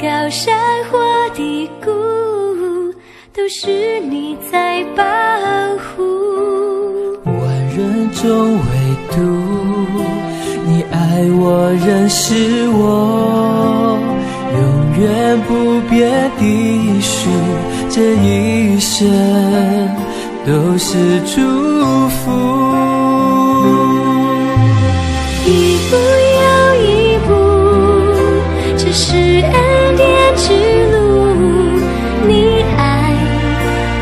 高山或低谷，都是你在保护。万人中唯独你爱我，认识我，永远不变的许，这一生都是祝福。一步又一步，这是恩典之路，你爱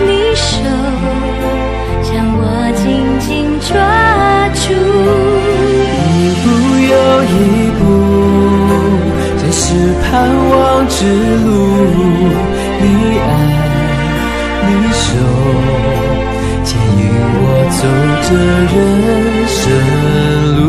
你手将我紧紧抓住。一步又一步，这是盼望之路，你爱你手牵引我走这人生路。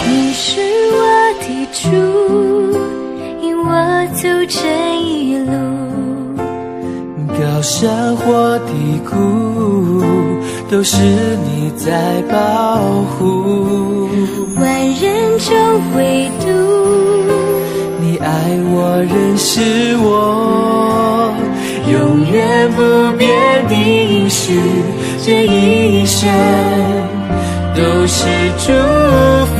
你是我的主，引我走这一路。高山或低谷，都是你在保护。万人中唯独你爱我，认识我，永远不变的应许，这一生都是祝福。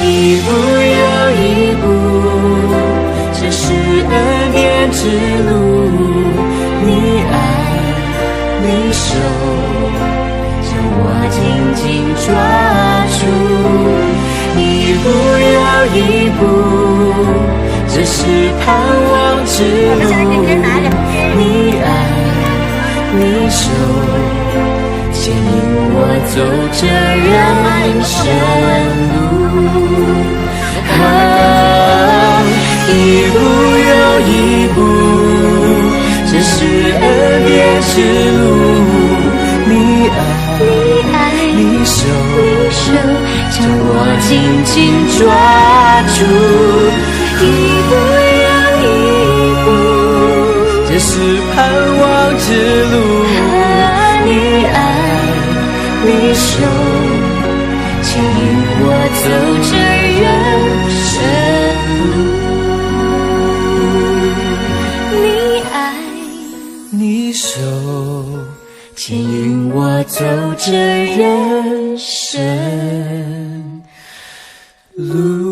一步又一步，这是恩典之路，你爱你手将我紧紧抓住。一步又一步，这是盼望之路，你爱你手牵引我走这人生路。一步又一步，这是恩典之路，你爱你手将我紧紧抓住。一步又一步，这是盼望之路，你爱你手牵引我走这人生路。你爱你手牵引我走这人生路。